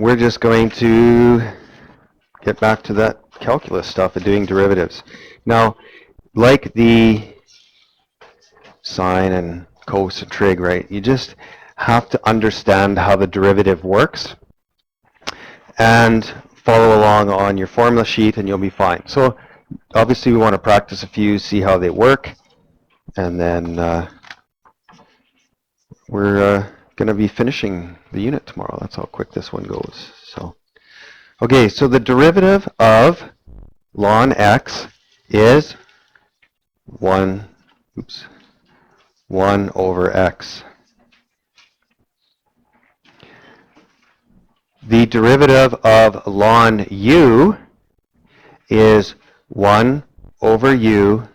we're just going to get back to that calculus stuff of doing derivatives. Now, like the sine and cos and trig, right? You just have to understand how the derivative works and follow along on your formula sheet and you'll be fine. So obviously we want to practice a few, see how they work, and then we're going to be finishing the unit tomorrow. That's how quick this one goes. So, okay, so the derivative of ln x is 1 over x. The derivative of ln u is 1 over u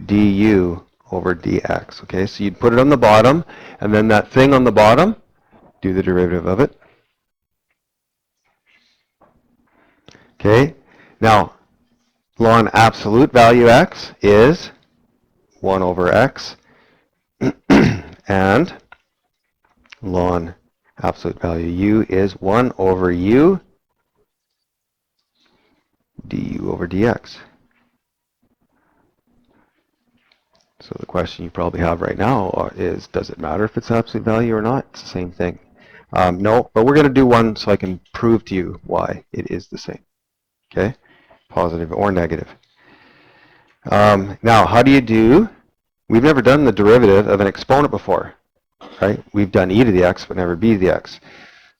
du over dx. Okay, so you'd put it on the bottom, and then that thing on the bottom, do the derivative of it. Okay, now ln absolute value x is 1 over x, and ln absolute value u is 1 over u du over dx. So the question you probably have right now is, does it matter if it's absolute value or not? It's the same thing. No, but we're going to do one so I can prove to you why it is the same. Okay, positive or negative. Now, how do you do? We've never done the derivative of an exponent before, right? We've done e to the x, but never b to the x.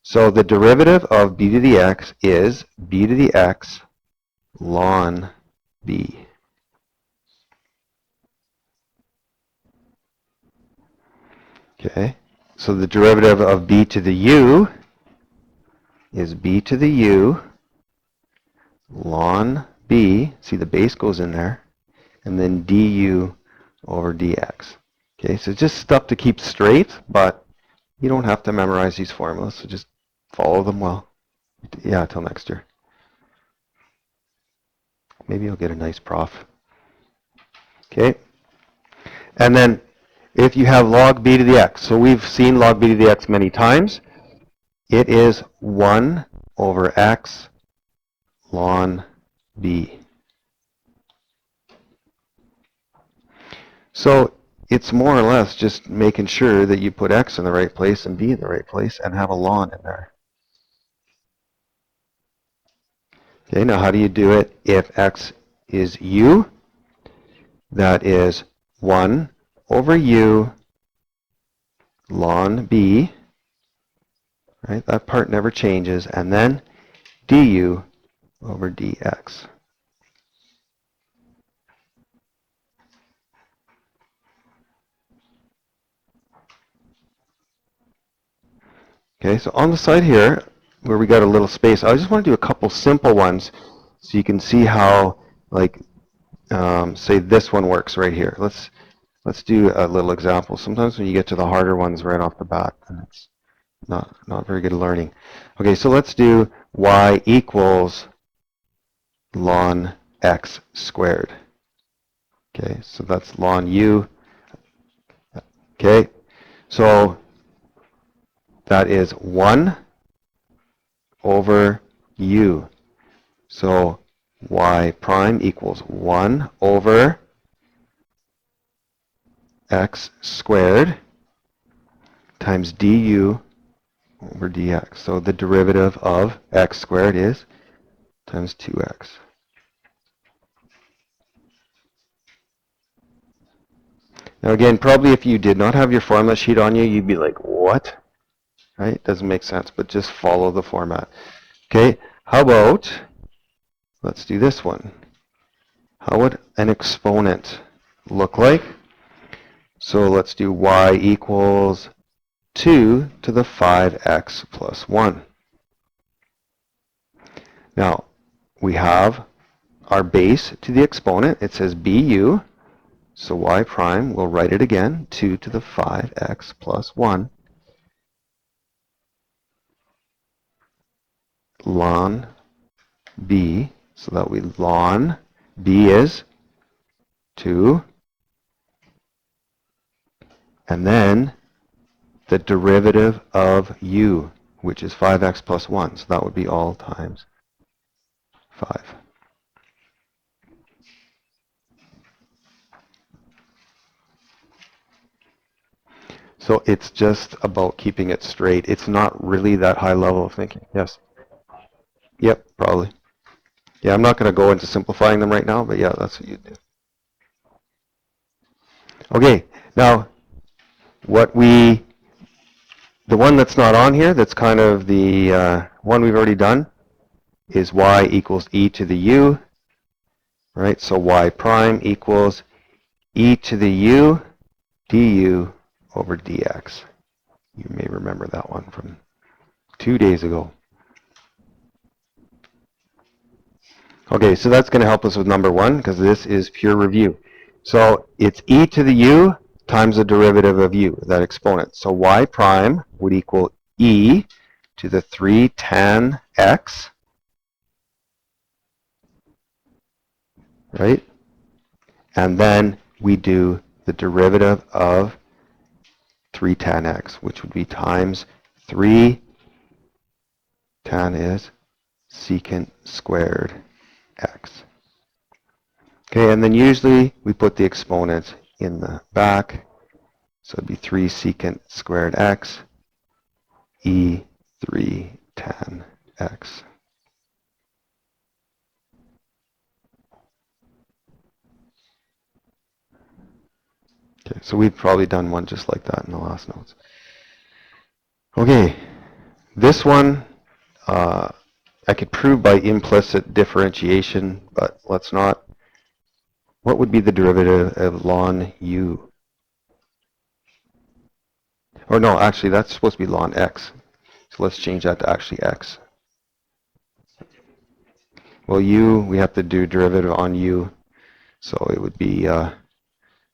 So the derivative of b to the x is b to the x ln b. Okay, so the derivative of b to the u is b to the u ln b, see the base goes in there, and then du over dx. Okay, so just stuff to keep straight, but you don't have to memorize these formulas, so just follow them well. Yeah, till next year. Maybe you'll get a nice prof. Okay, and then if you have log b to the x, so we've seen log b to the x many times, it is 1 over x ln b. So it's more or less just making sure that you put x in the right place and b in the right place and have a ln in there. Okay, now how do you do it if x is u? That is 1 over u ln b, right? That part never changes, and then du over dx. Okay, so on the side here, where we got a little space, I just want to do a couple simple ones so you can see how, like, say this one works right here. Let's do a little example. Sometimes when you get to the harder ones right off the bat, then it's not very good learning. Okay, so let's do y equals ln x squared. Okay, so that's ln u. Okay, so that is 1 over u. So y prime equals 1 over x squared times du over dx. So the derivative of x squared is times 2x. Now again, probably if you did not have your formula sheet on you, you'd be like, what? Right? It doesn't make sense, but just follow the format. Okay, how about, let's do this one. How would an exponent look like? So let's do y equals 2 to the 5x plus 1. Now, we have our base to the exponent. It says bu, so y prime, we'll write it again, 2 to the 5x plus 1. Ln b, so that we ln b is 2, and then the derivative of u, which is 5x plus 1. So that would be all times 5. So it's just about keeping it straight. It's not really that high level of thinking. Yes. Yep, probably. Yeah, I'm not going to go into simplifying them right now, but yeah, that's what you do. Okay, now the one that's not on here, that's kind of the one we've already done, is y equals e to the u, right? So y prime equals e to the u du over dx. You may remember that one from 2 days ago. Okay, so that's going to help us with number 1 because this is pure review. So it's e to the u times the derivative of u, that exponent. So y prime would equal e to the 3 tan x, right? And then we do the derivative of 3 tan x, which would be times 3 tan is secant squared x. Okay, and then usually we put the exponent in the back. So it'd be 3 secant squared x e 3 tan x. Okay, so we've probably done one just like that in the last notes. Okay, this one I could prove by implicit differentiation, but let's not. What would be the derivative of ln u? Or no, actually that's supposed to be ln x. So let's change that to actually x. Well, u, we have to do derivative on u, so it would be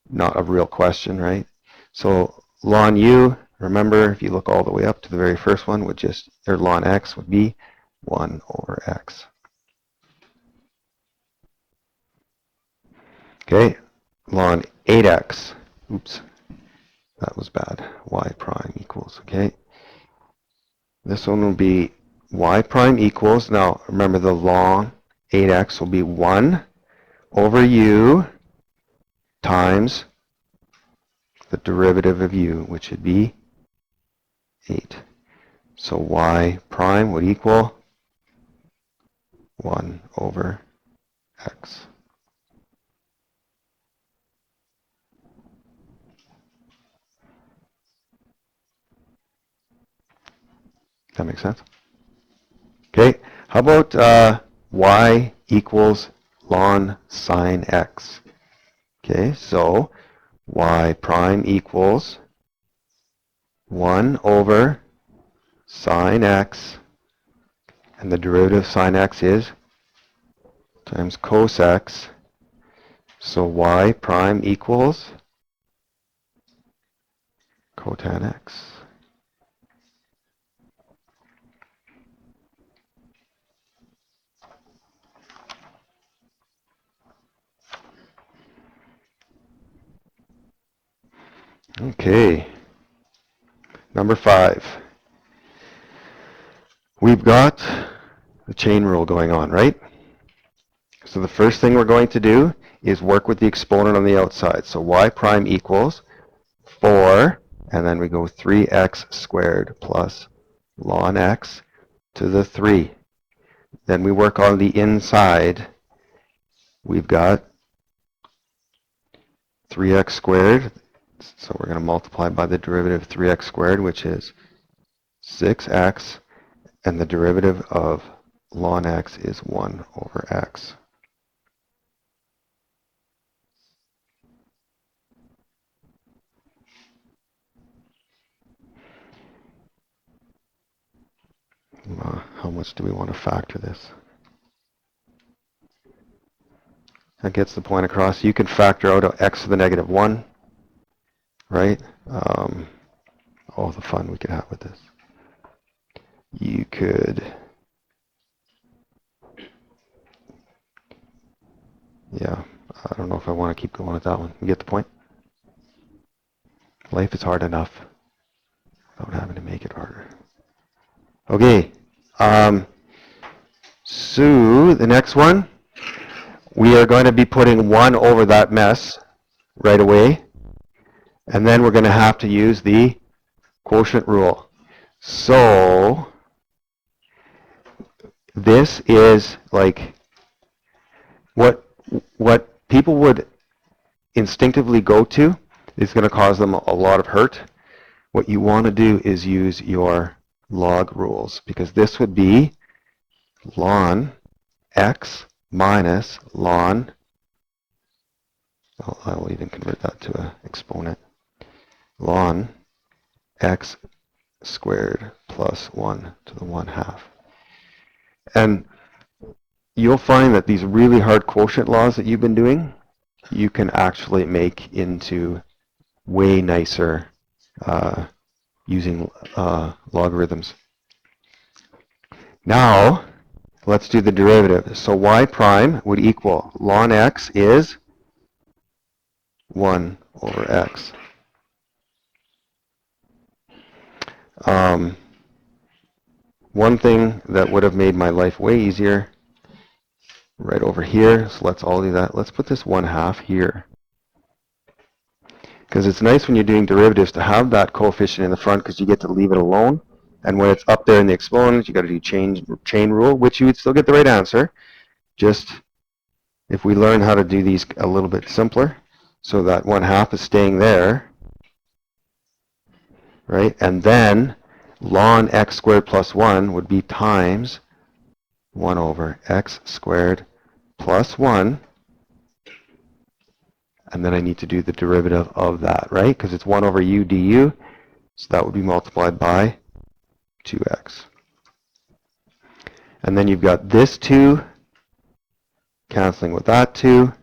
not a real question, right? So ln u, remember, if you look all the way up to the very first one, would just, or ln x would be 1 over x. Okay, ln 8x, oops, that was bad, y prime equals, okay. This one will be y prime equals, now remember the ln 8x will be 1 over u times the derivative of u, which would be 8. So y prime would equal 1 over x. That makes sense? Okay, how about y equals ln sine x? Okay, so y prime equals 1 over sine x, and the derivative of sine x is times cos x. So y prime equals cotan x. Okay, number 5. We've got the chain rule going on, right? So the first thing we're going to do is work with the exponent on the outside. So y prime equals 4, and then we go 3x squared plus ln x to the 3. Then we work on the inside. We've got 3x squared, so we're going to multiply by the derivative of 3x squared, which is 6x, and the derivative of ln x is 1 over x. How much do we want to factor this? That gets the point across. You can factor out x to the negative 1, right? All the fun we could have with this. You could, yeah, I don't know if I want to keep going with that one. You get the point? Life is hard enough without having to make it harder. Okay, so the next one, we are going to be putting 1 over that mess right away, and then we're going to have to use the quotient rule. So this is like what people would instinctively go to is going to cause them a lot of hurt. What you want to do is use your log rules, because this would be ln x minus ln, I will even convert that to an exponent, ln x squared plus 1 to the 1/2. And you'll find that these really hard quotient laws that you've been doing, you can actually make into way nicer using logarithms. Now, let's do the derivative. So y prime would equal ln x is 1 over x. One thing that would have made my life way easier right over here, so let's all do that. Let's put this 1/2 here. Because it's nice when you're doing derivatives to have that coefficient in the front, because you get to leave it alone. And when it's up there in the exponent, you got to do chain rule, which you would still get the right answer. Just if we learn how to do these a little bit simpler, so that 1/2 is staying there, right? And then ln x squared plus 1 would be times 1 over x squared plus 1. And then I need to do the derivative of that, right? Because it's 1 over u du, so that would be multiplied by 2x. And then you've got this 2 canceling with that 2.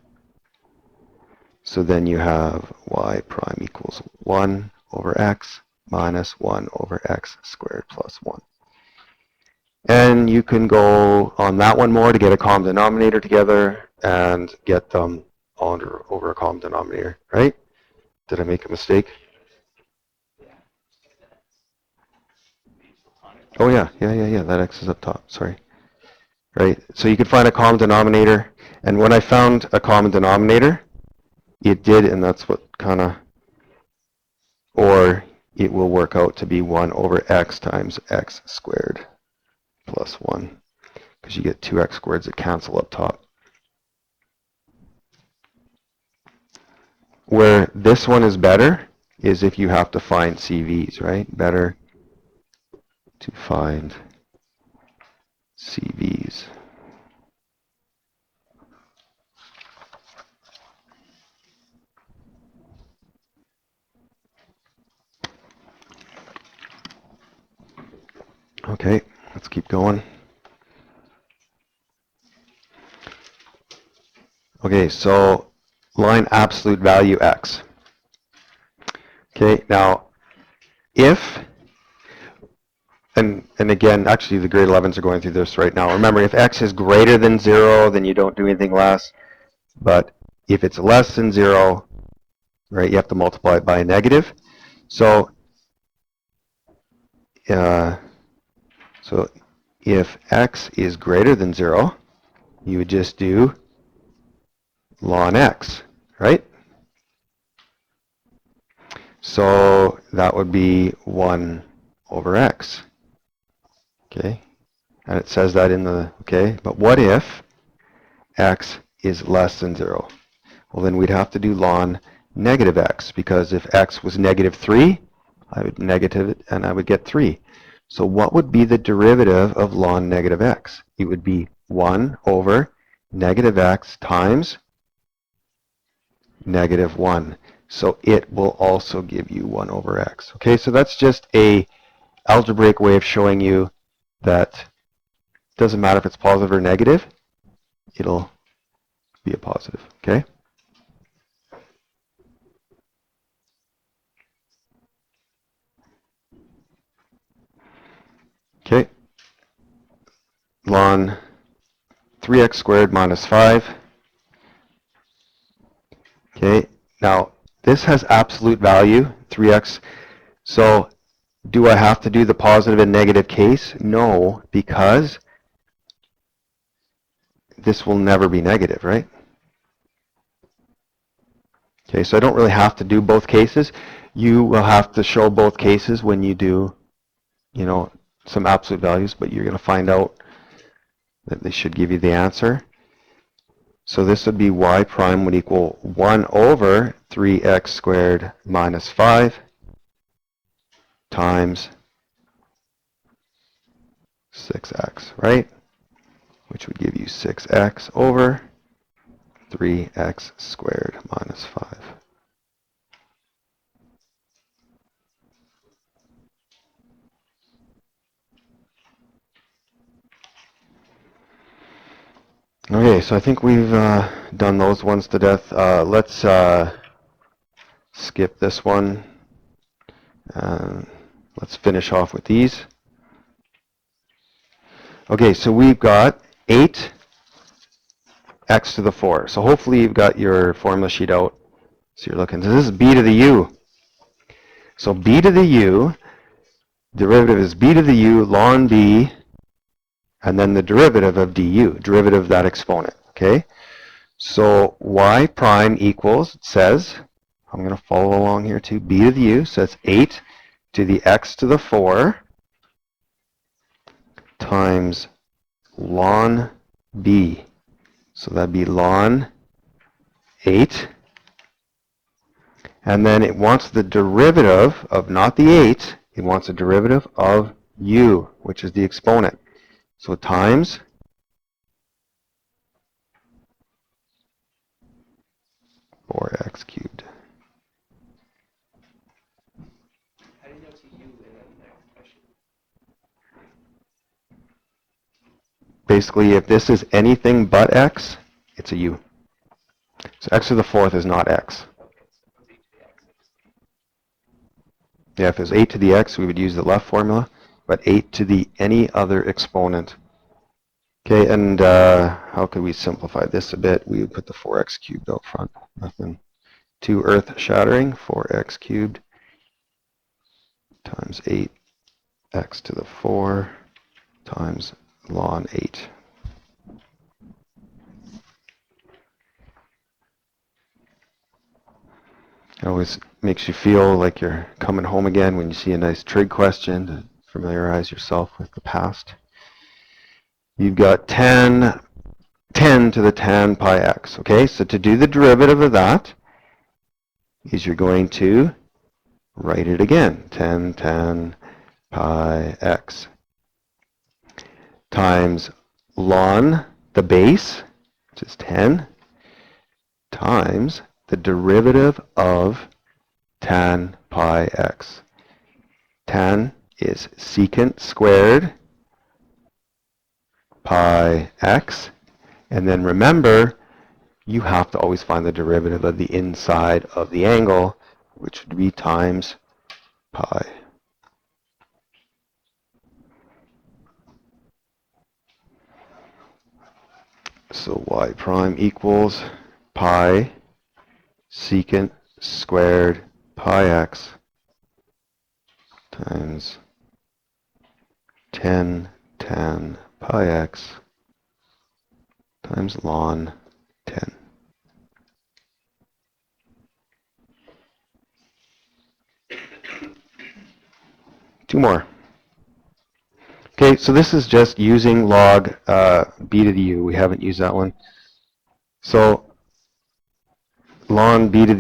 So then you have y prime equals 1 over x minus 1 over x squared plus 1. And you can go on that one more to get a common denominator together and get them over a common denominator, right? Did I make a mistake? Oh yeah, that x is up top, sorry. Right, so you could find a common denominator, and when I found a common denominator, it did, and that's what kind of, or it will work out to be 1 over x times x squared plus 1, because you get 2x squareds that cancel up top. Where this one is better is if you have to find CVs, right? Better to find CVs. Okay, let's keep going. Okay, so line absolute value x. Okay, now if, and again, actually the grade 11s are going through this right now. Remember, if x is greater than 0, then you don't do anything less. But if it's less than 0, right, you have to multiply it by a negative. So, if x is greater than 0, you would just do ln x, right? So that would be 1 over x. Okay, and it says that in the, okay, but what if x is less than 0? Well, then we'd have to do ln negative x, because if x was negative 3, I would negative it, and I would get 3. So what would be the derivative of ln negative x? It would be 1 over negative x times negative 1. So it will also give you 1 over x. Okay, so that's just a algebraic way of showing you that it doesn't matter if it's positive or negative, it'll be a positive, okay? Okay, ln 3x squared minus 5. Okay, now this has absolute value, 3x. So Do I have to do the positive and negative case? No, because this will never be negative, right? Okay, so I don't really have to do both cases. You will have to show both cases when you do, you know, some absolute values, but you're going to find out that they should give you the answer. So this would be y prime would equal 1 over 3x squared minus 5 times 6x, right? Which would give you 6x over 3x squared minus 5. Okay, so I think we've done those ones to death. Let's skip this one. Let's finish off with these. Okay, so we've got 8x to the 4. So hopefully you've got your formula sheet out. So you're looking, this is b to the u. So b to the u, derivative is b to the u ln b, and then the derivative of du, derivative of that exponent, okay? So y prime equals, it says, I'm going to follow along here too, b to the u, so it's 8 to the x to the 4 times ln b. So that'd be ln 8. And then it wants the derivative of, not the 8, it wants a derivative of u, which is the exponent. So times 4x cubed. How do you know it's a u in that question? Basically, if this is anything but x, it's a u. So x to the 4th is not x. Okay, so it goes 8 to the x. Yeah, if it was 8 to the x, we would use the left formula, but 8 to the any other exponent. Okay, and how could we simplify this a bit? We would put the 4x cubed out front. Nothing too earth-shattering. 4x cubed times 8x to the 4 times ln 8. It always makes you feel like you're coming home again when you see a nice trig question to familiarize yourself with the past. You've got 10 to the tan pi x. Okay, so to do the derivative of that is you're going to write it again. 10 tan pi x times ln the base, which is 10, times the derivative of tan pi x. Tan is secant squared pi x. And then remember, you have to always find the derivative of the inside of the angle, which would be times pi. So y prime equals pi secant squared pi x times 10 tan pi x times ln 10. Two more. Okay, so this is just using log b to the u. We haven't used that one. So ln b to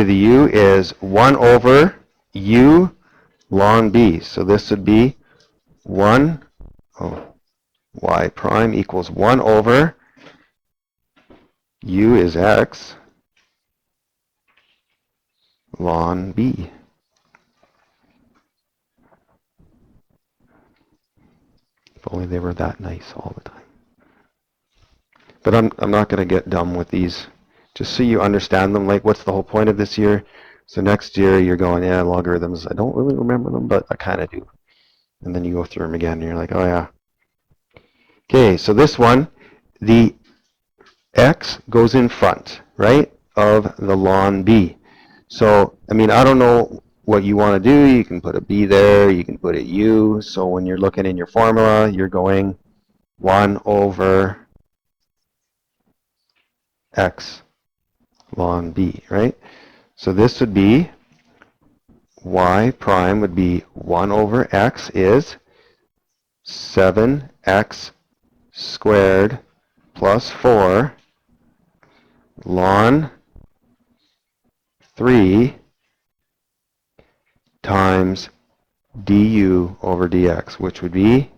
the u is 1 over u ln b. So this would be y prime equals 1 over u is x ln b. If only they were that nice all the time. But I'm not going to get dumb with these. Just so you understand them, like what's the whole point of this year? So next year you're going, yeah, logarithms, I don't really remember them, but I kind of do. And then you go through them again and you're like, oh yeah. Okay, so this one, the x goes in front, right, of the ln b. So, I mean, I don't know what you want to do. You can put a b there, you can put a u. So when you're looking in your formula, you're going 1 over x ln b, right? So this would be y prime would be 1 over x is 7x squared plus 4 ln 3 times du over dx, which would be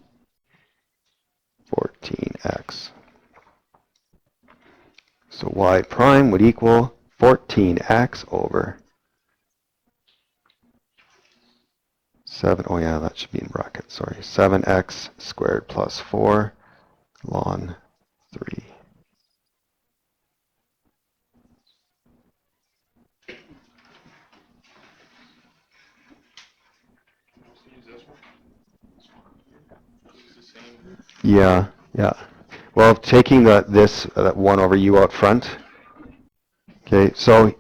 14x. So y prime would equal 14x over 7, oh yeah, that should be in brackets, sorry, 7x squared plus 4 ln 3. Yeah, yeah. Well, taking that 1 over u out front, okay, so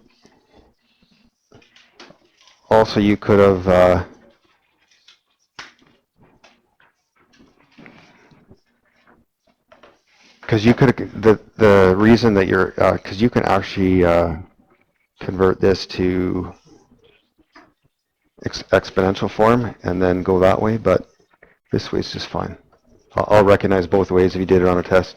also you could have, because you could, the reason that you're, because you can actually convert this to exponential form and then go that way, but this way is just fine. I'll recognize both ways if you did it on a test.